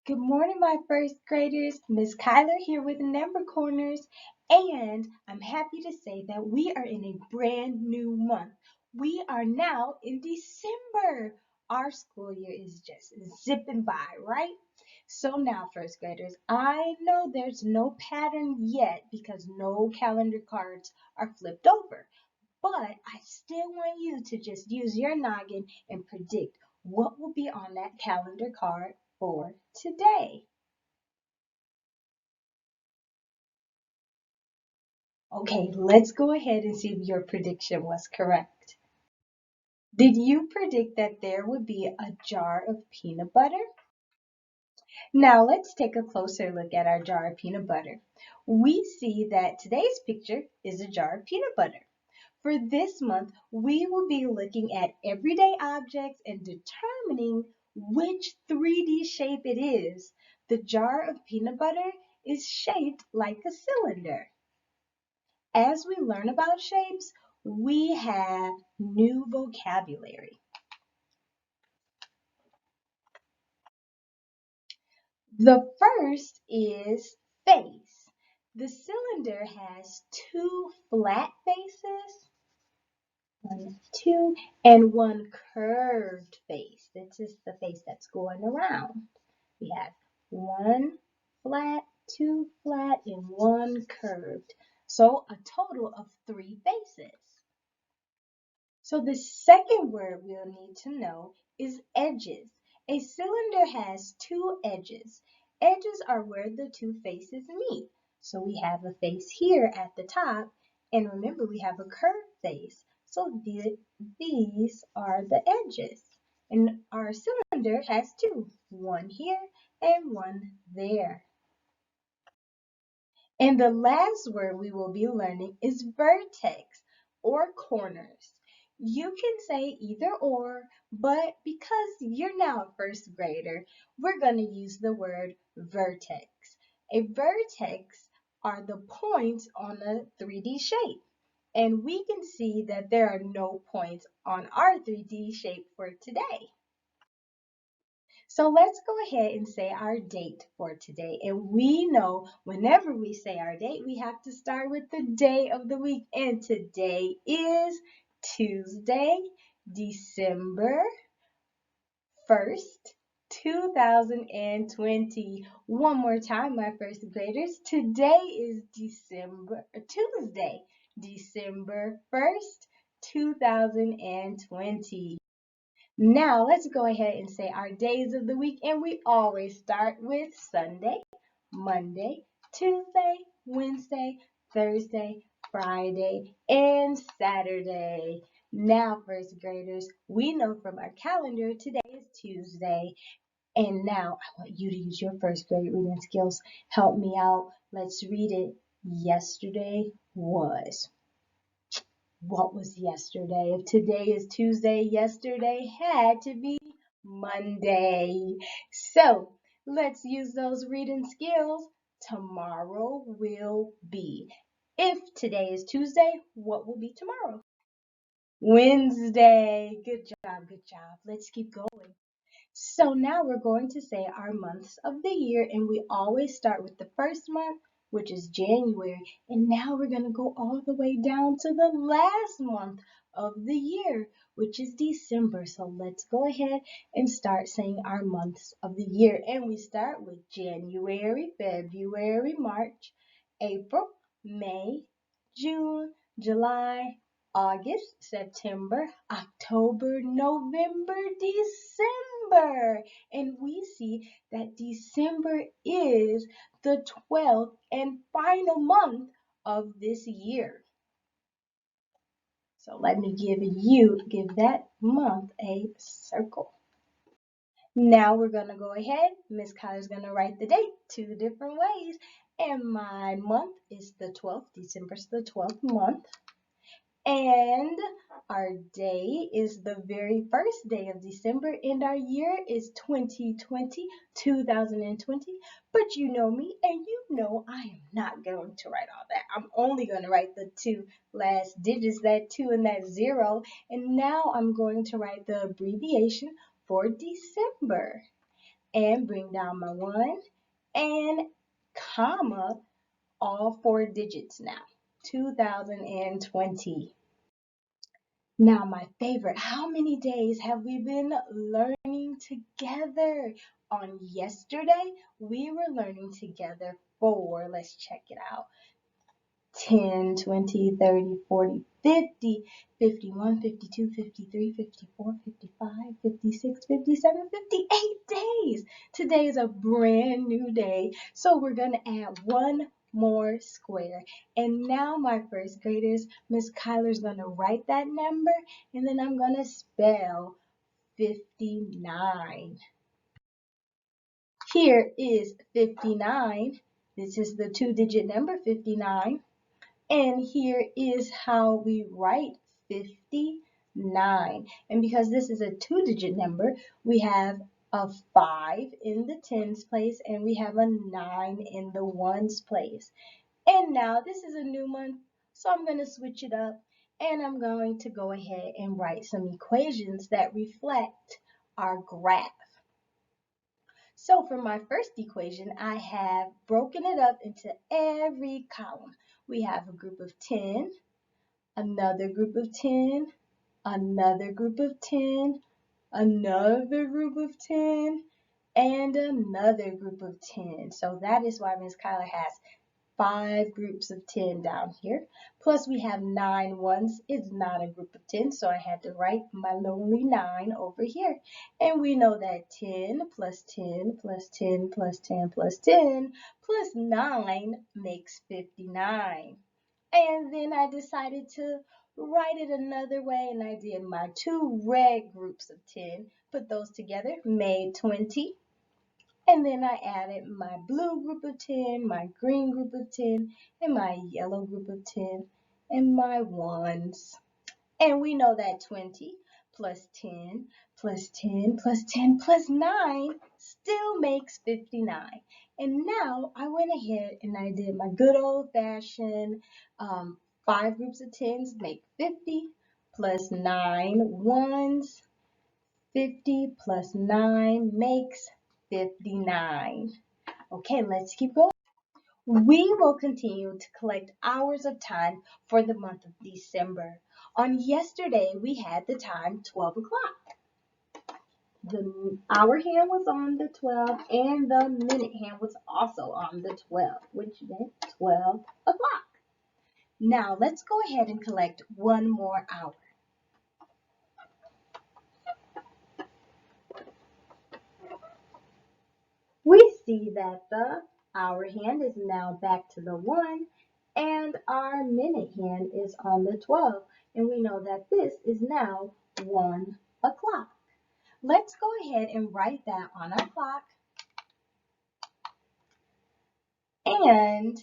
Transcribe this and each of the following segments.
Good morning, my first graders. Miss Kyler here with Number Corners, and I'm happy to say that we are in a brand new month. We are now in December. Our school year is just zipping by, right? So now, first graders, I know there's no pattern yet because no calendar cards are flipped over, but I still want you to just use your noggin and predict what will be on that calendar card for today. Okay, let's go ahead and see if your prediction was correct. Did you predict that there would be a jar of peanut butter? Now let's take a closer look at our jar of peanut butter. We see that today's picture is a jar of peanut butter. For this month, we will be looking at everyday objects and determining which 3D shape it is. The jar of peanut butter is shaped like a cylinder. As we learn about shapes, we have new vocabulary. The first is face. The cylinder has two flat faces, one, two, and one curved face. This is the face that's going around. We have one flat, two flat, and one curved. So a total of three faces. So the second word we'll need to know is edges. A cylinder has two edges. Edges are where the two faces meet. So we have a face here at the top, and remember we have a curved face. So these are the edges. And our cylinder has two, one here and one there. And the last word we will be learning is vertex or corners. You can say either or, but because you're now a first grader, we're going to use the word vertex. A vertex are the points on a 3D shape. And we can see that there are no points on our 3D shape for today. So let's go ahead and say our date for today. And we know whenever we say our date, we have to start with the day of the week. And today is Tuesday, December 1st, 2020. One more time, my first graders. Today is Tuesday, December 1st, 2020. Now let's go ahead and say our days of the week, and we always start with Sunday, Monday, Tuesday, Wednesday, Thursday, Friday, and Saturday. Now, first graders, we know from our calendar today is Tuesday, and now I want you to use your first grade reading skills. Help me out. Let's read it. Yesterday was. What was yesterday? If today is Tuesday, yesterday had to be Monday. So let's use those reading skills. Tomorrow will be. If today is Tuesday, what will be tomorrow? Wednesday. Good job, good job. Let's keep going. So now we're going to say our months of the year, and we always start with the first month, which is January. And now we're going to go all the way down to the last month of the year, which is December. So let's go ahead and start saying our months of the year. And we start with January, February, March, April, May, June, July, August, September, October, November, December. And we see that December is the 12th and final month of this year. So let me give that month a circle. Now we're going to go ahead. Miss Kyler's going to write the date two different ways. And my month is the 12th. December's the 12th month. And our day is the very first day of December, and our year is 2020, 2020. But you know me, and you know I am not going to write all that. I'm only going to write the two last digits, that 2 and that 0. And now I'm going to write the abbreviation for December. and bring down my 1 and comma all 4 digits now. 2020. Now my favorite, how many days have we been learning together? On yesterday, we were learning together for, let's check it out, 10, 20, 30, 40, 50, 51, 52, 53, 54, 55, 56, 57, 58 days. Today is a brand new day, so we're going to add one more square. And now, my first graders, Miss Kyler's going to write that number, and then I'm going to spell 59. Here is 59. This is the 2-digit number, 59. And here is how we write 59. And because this is a 2-digit number, we have a 5 in the tens place and we have a 9 in the ones place. And now this is a new month, so I'm going to switch it up and I'm going to go ahead and write some equations that reflect our graph. So for my first equation, I have broken it up into every column. We have a group of 10, another group of 10, another group of 10, another group of 10, and another group of 10. So that is why Ms. Kyler has 5 groups of 10 down here. Plus we have 9 ones. It's not a group of 10, so I had to write my lonely 9 over here. And we know that 10 plus 10 plus 10 plus 10 plus 10 plus 9 makes 59. And then I decided to write it another way, and I did my 2 red groups of 10, put those together, made 20. And then I added my blue group of 10, my green group of 10, and my yellow group of 10, and my ones. And we know that 20 plus 10 plus 10 plus 10 plus 9 still makes 59. And now I went ahead and I did my good old-fashioned 5 groups of 10s make 50 plus 9 ones. 50 plus 9 makes 59. Okay, let's keep going. We will continue to collect hours of time for the month of December. On yesterday, we had the time 12 o'clock. The hour hand was on the 12 and the minute hand was also on the 12, which meant 12 o'clock. Now, let's go ahead and collect one more hour. We see that the hour hand is now back to the 1 and our minute hand is on the 12. And we know that this is now 1 o'clock. Let's go ahead and write that on our clock. And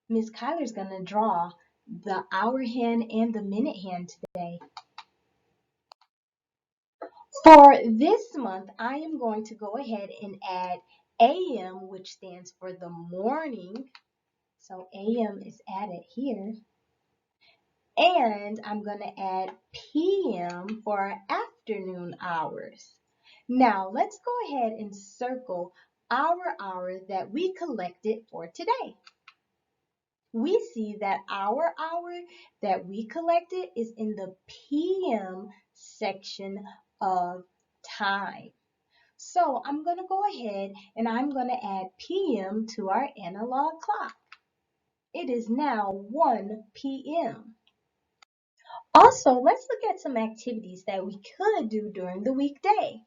Miss Kyler's going to draw the hour hand and the minute hand today. For this month, I am going to go ahead and add AM, which stands for the morning. So AM is added here. And I'm going to add PM for our afternoon hours. Now, let's go ahead and circle our hour that we collected for today. We see that our hour that we collected is in the PM section of time. So I'm going to go ahead and I'm going to add PM to our analog clock. It is now 1 p.m. Also, let's look at some activities that we could do during the weekday.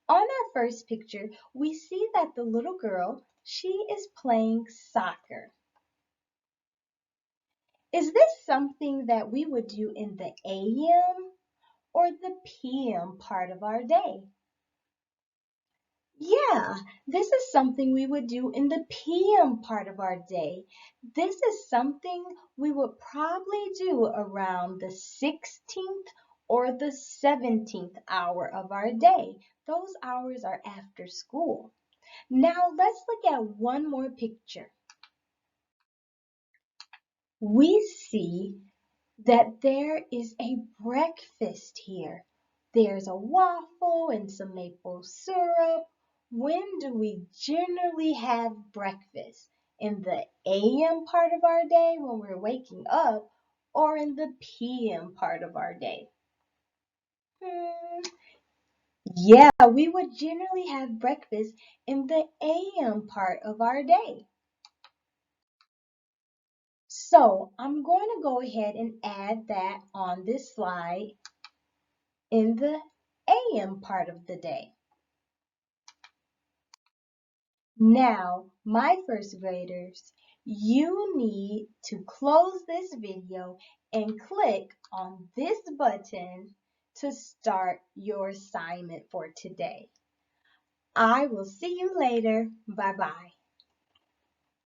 On our first picture, we see that the little girl, she is playing soccer. Is this something that we would do in the AM or the PM part of our day? Yeah, this is something we would do in the PM part of our day. This is something we would probably do around the 16th or the 17th hour of our day. Those hours are after school. Now let's look at one more picture. We see that there is a breakfast here. There's a waffle and some maple syrup, When do we generally have breakfast? In the AM part of our day when we're waking up, or in the PM part of our day? Yeah, we would generally have breakfast in the AM part of our day. So I'm going to go ahead and add that on this slide in the AM part of the day. Now, my first graders, you need to close this video and click on this button to start your assignment for today. I will see you later. Bye-bye.